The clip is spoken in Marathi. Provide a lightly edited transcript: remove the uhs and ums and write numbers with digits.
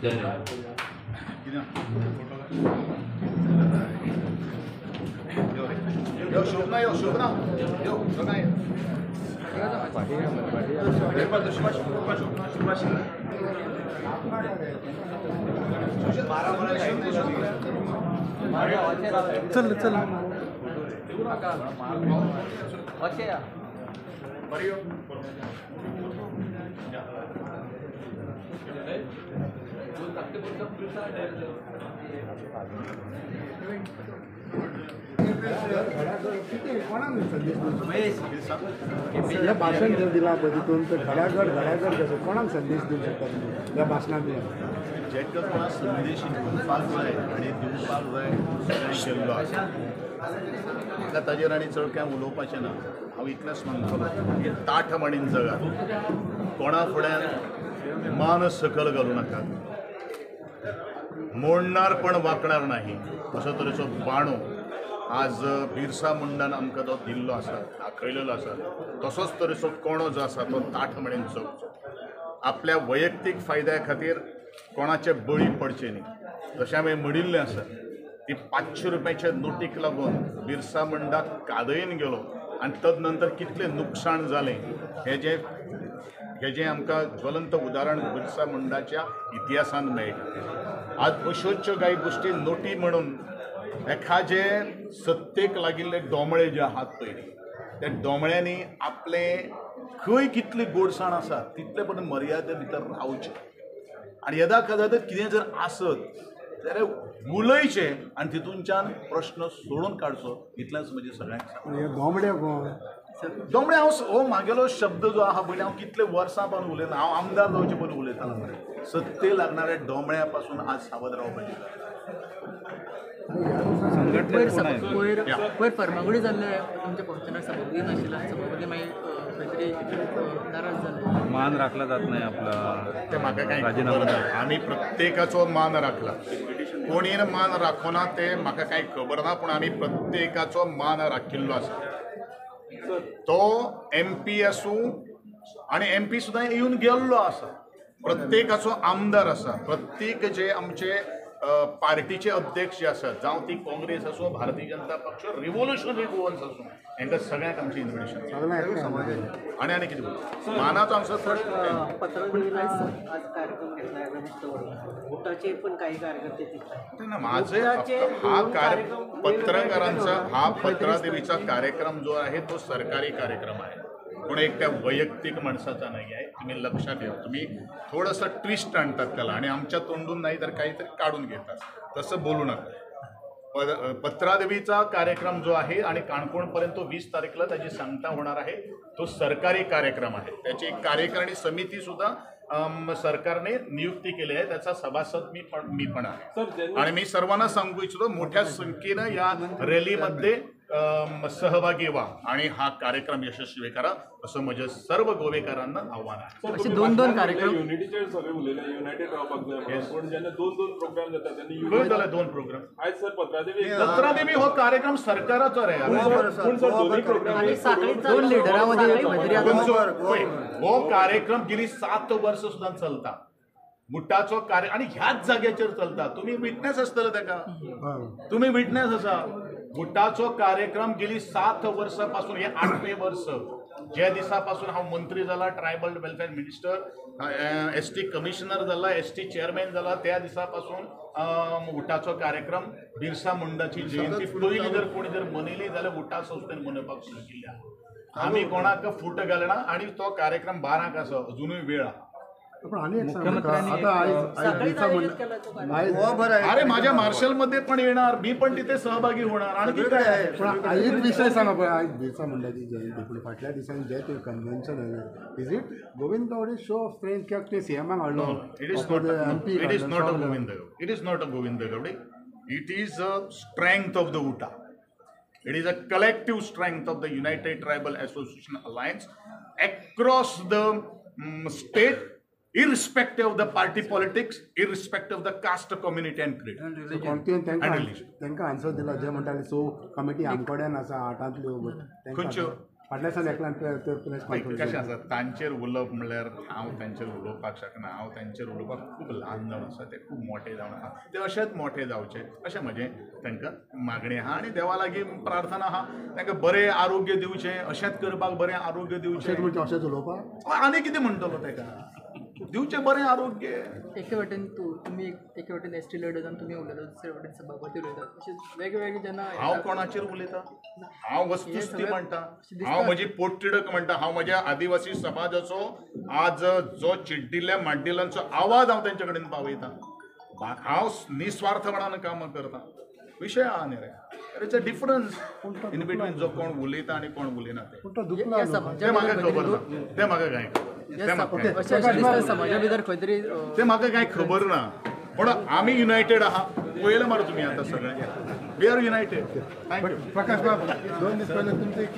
धन्यवाद. चल चल भाषण जर दिला तिथून तर घड्याघड कसं कोणाक संदेश देऊ शकतात या भाषणातून जेका कोणा संदेश दिवपाक जाय आनी दिवपाक जाय शिल्लो आसा म्हाका ताजेर आनी चड कांय उलोवपाचें ना. हांव इतलेंच म्हणटलो की ताठ म्हणीन जगात कोणा फुड्यान मान सकल घालूं नाकात. मोडणार पण वाकणार नाही असो तरेचो बाणो आज बिरसा मुंडान आमकां तो दिल्लो आसा, दाखयलेलो आसा. तसोच तरेचो कोणो जो आसा तो ताठ म्हणीन जगचो. आपल्या वैयक्तीक फायद्या खातीर कोणाचे बळी पडचे न्ही. जशें हांवें म्हणिल्लें आसा ती 500 रुपयाच्या नोटीक लागून बिरसा मुंडा कादयेन गेलो आनी तद नंतर कितलें नुकसाण जालें हें जें आमकां ज्वलंत उदाहरण बिरसा मुंडाच्या इतिहासान मेळटा. आज अश्योच कांय गोश्टी नोटी म्हणून एखादे सत्तेक लागिल्ले डोमळे जे आहात पळय त्या डोमळ्यांनी आपले खंय कितली गोडसाण आसा तितले पण मर्यादे भितर रावचें आनी येदा कदाचित कितें जर आसत जाल्यार उलयचें आनी तितूनच्यान प्रश्न सोडून काडचो इतलेंच म्हजें सगळ्यांक डोमळे हो म्हागेलो शब्द जो आहा पळय हांव कितले वर्सां पण उलयना. हांव आमदार जावचे पयलीं उलयतालो. सत्ते लागणाऱ्या डोमळ्या पासून आज सावध रावपाचें. पयर फर्मागुडी जाल्ले तुमच्या पक्षाक सभापती नाशिल्ला सभापती मागीर नाराज जाले. मान राखला जात नाही आपला ते म्हाका कांय खबर ना. आमी प्रत्येकाचो मान राखला. कोणीन मान राखोना ते म्हाका कांय खबर ना पूण आमी प्रत्येकाचो मान राखिल्लो आसा. तो MP आसूं आनी MP सुद्दां येवन गेल्लो आसा. प्रत्येकाचो आमदार आसा. प्रत्येक जे आमचे पार्टीचे अध्यक्ष जे आसात जावं ती काँग्रेस आसूं भारतीय जनता पक्ष रिव्होल्युशनरी गोवन्स आसूं हांकां सगळ्यांक आमचें इन्व्हिटेशन. आनी कितें बोलू मानाचो आमचो प्रश्न माझे हा पत्रकारांचा हा पत्रादेवीचा कार्यक्रम जो आहे तो सरकारी कार्यक्रम आहे. पण एक त्या वैयक्तिक माणसाचा नाही आहे. तुम्ही लक्षात घ्या. तुम्ही थोडंसं ट्विस्ट आणतात त्याला आणि आमच्या तोंडून नाही तर काहीतरी काढून घेतात. तसं बोलू नका. पत्रादेवीचा कार्यक्रम जो आहे आणि काणकोणपर्यंत 20 तारखेला त्याची सांगता होणार आहे. तो सरकारी कार्यक्रम आहे. त्याची एक कार्यकारिणी समिती सुद्धा सरकारने नियुक्ती केली आहे. त्याचा सभासद मी पण आहे आणि मी सर्वांना सांगू इच्छितो मोठ्या संख्येनं या रॅलीमध्ये सहभागी व्हा आणि हा कार्यक्रम यशस्वी करा असं माझ्या सर्व गोवेकरांना आव्हान आहे. असे दोन कार्यक्रम युनिटीचे सगळे उलयले युनायटेड रावपाक जाय पण जेन्ना दोन प्रोग्राम जाता तेन्ना खंय जाले 2 प्रोग्राम आयज सर पत्रादेवी हो कार्यक्रम सरकाराचो रे. हो कार्यक्रम गेली 7 वर्ष सुद्धा चलता. बुटाचो कार्य आणि ह्याच जाग्याचेर चलता. तुम्ही विटनेस आसतले ताका. तुम्ही विटनेस आसा. बुटाचो कार्यक्रम गेली 7 वर्सांपासून हे 8वें वर्ष ज्या दिसापासून हांव मंत्री जाला tribal welfare minister ST commissioner जाला ST चेअरमॅन जाला त्या दिसापासून उठाचो कार्यक्रम बिरसा मुंडाची जयंती पयली जर कोणी जर मनयली जाल्यार उठा संस्थेन मनोवपाक सुरू केल्या. आमी कोणाक फूट घालना आणि तो कार्यक्रम 12क आसा. अजूनय वेळ आहा. अरे माझ्या मार्शल मध्ये पण येणार. मी पण तिथे सहभागी होणार. आणि एक विषय सांगा पण आज बिरसा मुंडाची जयंती पुढे फाटल्या दिसांनी जे ते convention is it Govind Gawde show of strength किंवा ते सीएमाक हाडलो. It is not a Govind Gawde. It is a strength of the UTAA. It is a collective strength of the United Tribal Association Alliance across the state, irrespective of the party politics, irrespective of the caste, community and creed. त्यांना आन्सर दिला जे म्हणटाले सो कमिटी आमकड्यान आसा 8तल्यो फाटल्या दिसांनी एकल्यान प्रेस कॉन्फरन्स कशें आसा तांचेर उलोवप म्हणल्यार हांव तांचेर उलोवपाक शकना. हांव तांचेर उलोवपाक खूब ल्हान जावन आसा, ते खूब मोठे जावन आसा. ते अशेंच मोठे जावचे अशें म्हजें तांकां मागणें आहा आनी देवा लागीं प्रार्थना आहा तांकां बरें आरोग्य दिवचें, अशेंच करपाक बरें आरोग्य दिवचें. अशेंच उलोवपाक आनी कितें म्हणटलो ताका दिवचें बरें आरोग्य. एके वाटेन तुमी एके वाटेन एसटी लिडर्सान तुमी उलयतात, दुसरे वाटेन सभापती उलयतात, अशें वेगवेगळे जेन्ना हांव कोणाचेर उलयतां? हांव वस्तुस्ती म्हणटा, हांव म्हजी पोटतिडक म्हणटा, हांव म्हज्या आदिवासी समाजाचो आज जो चिड्डिल्ल्या माड्डिलांचो आवाज हांव तेंच्या कडेन पावयतां. हांव निस्वार्थपणान कामां करतां. विशय आहा न्ही रे. It's a difference in between जो कोण उलयता आनी कोण उलयना ते. ते म्हाका खबर ना. ते म्हाका कांय समाजा भितर खंय तरी ते म्हाका कांय खबर ना. पूण आमी युनायटेड आहा. पळयलें मरे तुमी आतां सगळें. We are united. Thank you. Prakash बाब 2 दीस पयलीं तुमचें एक